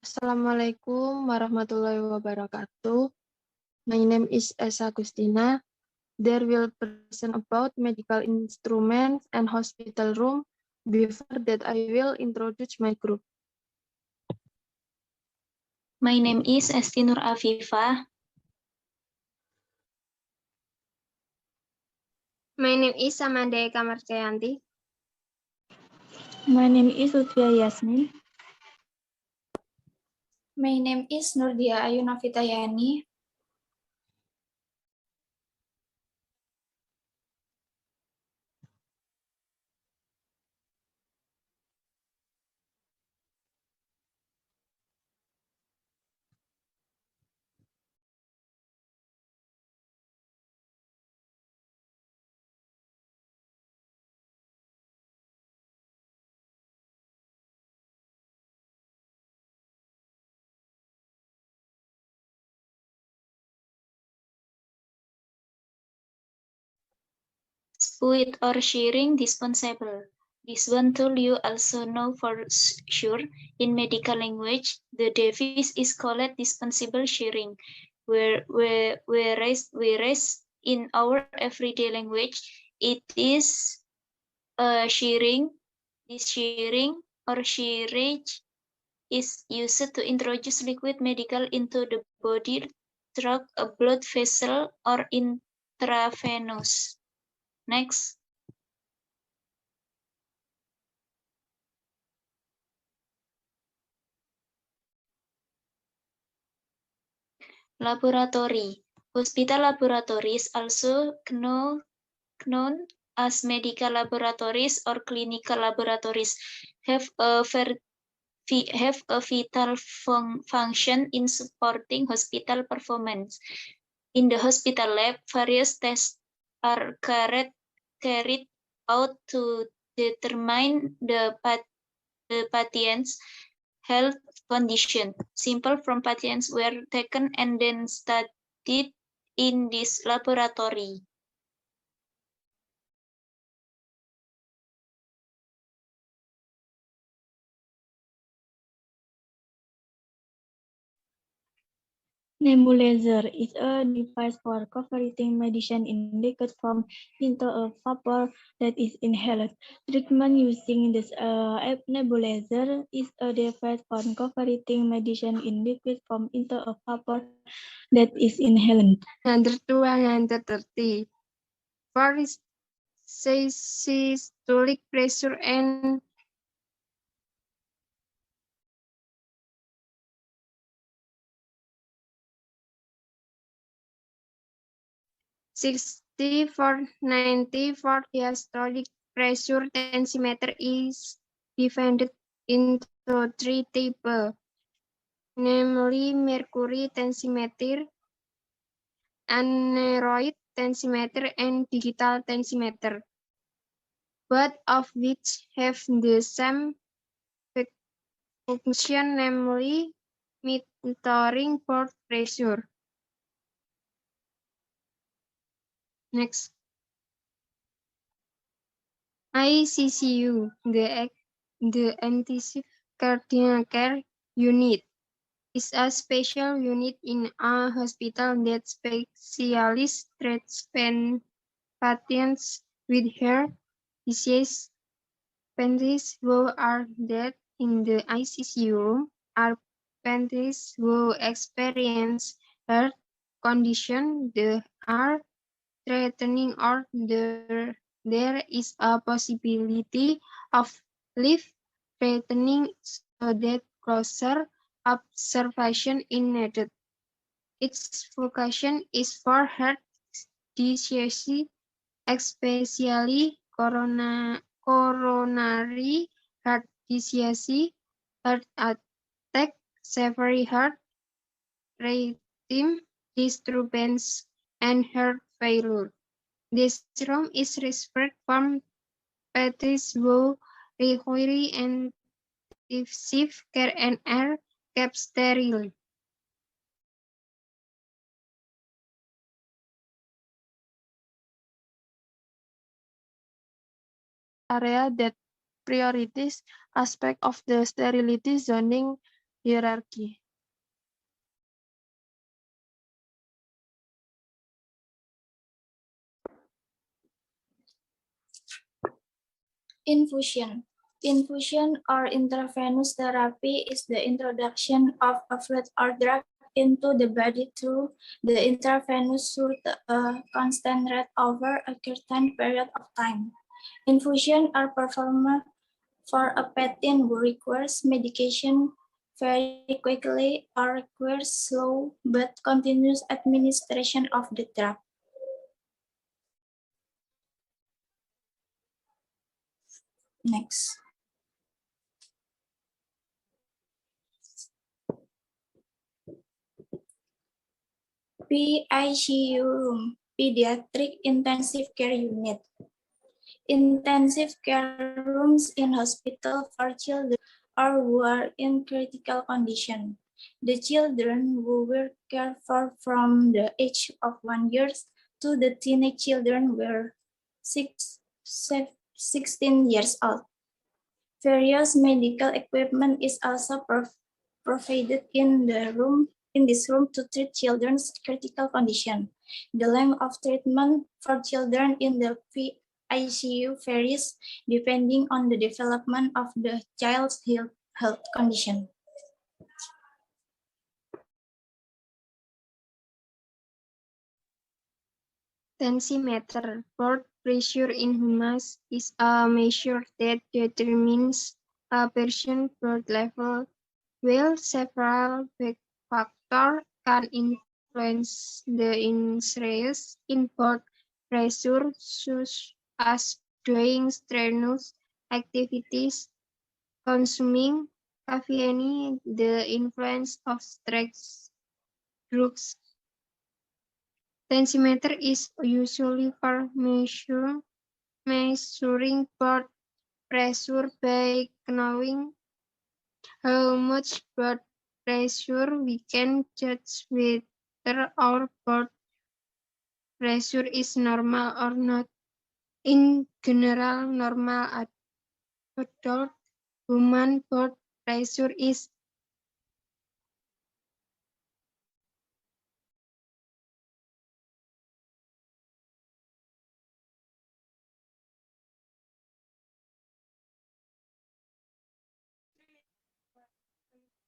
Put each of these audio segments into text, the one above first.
Assalamualaikum warahmatullahi wabarakatuh. My name is Esa Agustina. There will present about medical instruments and hospital room. Before that, I will introduce my group. My name is Esti Nur Afifah. My name is Samanda Eka Marjayanti. My name is Lutfia Yasmin. My name is Nurdia Ayu Novitayani. Spuit or shearing dispensable. This one tool you also know for sure. In medical language, the device is called dispensable shearing, whereas in our everyday language, it is shearing. This shearing or shearage is used to introduce liquid medical into the body through a blood vessel or intravenous. Next. Laboratory. Hospital laboratories, also known as medical laboratories or clinical laboratories, have a vital function in supporting hospital performance. In the hospital lab, various tests are carried out to determine the patient's health condition. Sample from patients were taken and then studied in this laboratory. Nebulizer is a device for converting medicine in liquid form into a vapor that is inhaled. Treatment using this nebulizer is a device for converting medicine in liquid form into a vapor that is inhaled. 102 and 130. For systolic pressure and for 90 for diastolic pressure tensimeter is divided into three types, namely mercury tensimeter, aneroid tensimeter, and digital tensimeter, both of which have the same function, namely monitoring blood pressure. Next. ICCU, the intensive cardiac care unit, is a special unit in a hospital that specializes treats patients with heart disease. Patients who are dead in the ICCU room are patients who experience heart condition that are threatening or there is a possibility of life-threatening, so that closer observation is needed. Its vocation is for heart disease, especially coronary heart disease, heart attack, severe heart rhythm disturbance, and heart failure. This room is reserved for patients who require intensive care and are kept sterile. Area that prioritizes aspect of the sterility zoning hierarchy. Infusion. Infusion or intravenous therapy is the introduction of a fluid or drug into the body through the intravenous route a constant rate over a certain period of time. Infusion are performed for a patient who requires medication very quickly or requires slow but continuous administration of the drug. Next. PICU room, Pediatric Intensive Care Unit. Intensive care rooms in hospital for children or who are in critical condition. The children who were cared for from the age of 1 year to the teenage children were 16 years old. Various medical equipment is also provided in this room to treat children's critical condition. The length of treatment for children in the ICU varies depending on the development of the child's health condition. Tensimeter, blood pressure in humans, is a measure that determines a person's blood level. While several factors can influence the increase in blood pressure, such as doing strenuous activities, consuming caffeine, the influence of stress drugs. Tensimeter is usually for measuring blood pressure by knowing how much blood pressure we can judge whether our blood pressure is normal or not. In general, normal adult human blood pressure is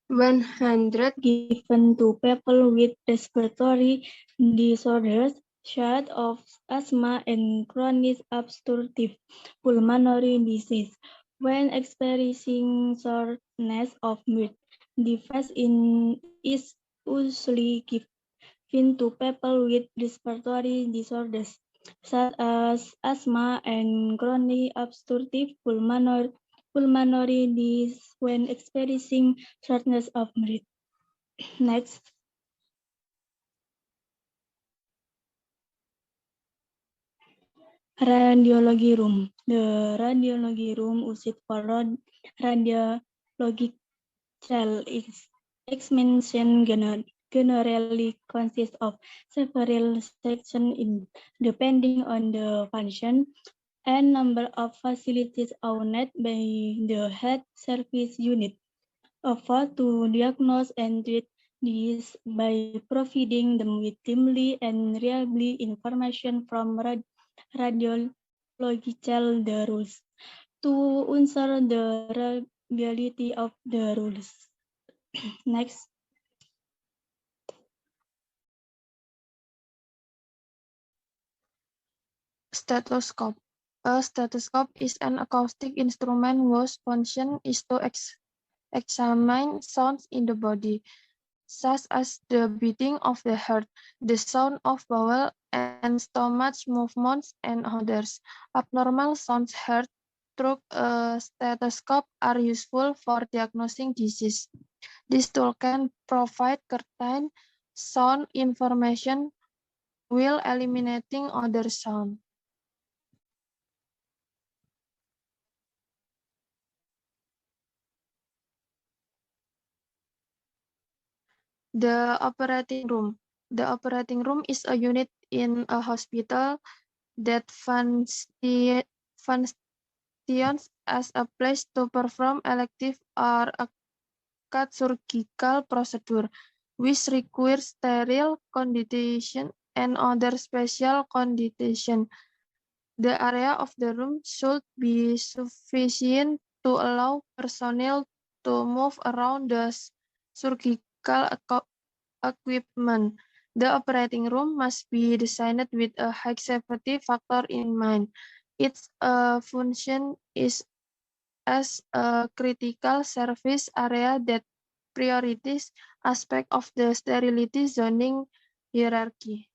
100 given to people with respiratory disorders, such as asthma and chronic obstructive pulmonary disease. When experiencing shortness of breath, the vaccine is usually given to people with respiratory disorders, such as asthma and chronic obstructive pulmonary disease when experiencing shortness of breath. Next. Radiology room. The radiology room used for radiological examination generally consists of several sections depending on the function and number of facilities owned by the health service unit. Afford to diagnose and treat these by providing them with timely and reliable information from radiological the rules to ensure the reliability of the rules. Next. Stethoscope. A stethoscope is an acoustic instrument whose function is to examine sounds in the body, such as the beating of the heart, the sound of bowel and stomach movements, and others. Abnormal sounds heard through a stethoscope are useful for diagnosing disease. This tool can provide certain sound information while eliminating other sound. The operating room. The operating room is a unit in a hospital that functions as a place to perform elective or delicate surgical procedure, which requires sterile condition and other special condition. The area of the room should be sufficient to allow personnel to move around the surgical equipment. The operating room must be designed with a high safety factor in mind. Its function is as a critical service area that prioritizes aspects of the sterility zoning hierarchy.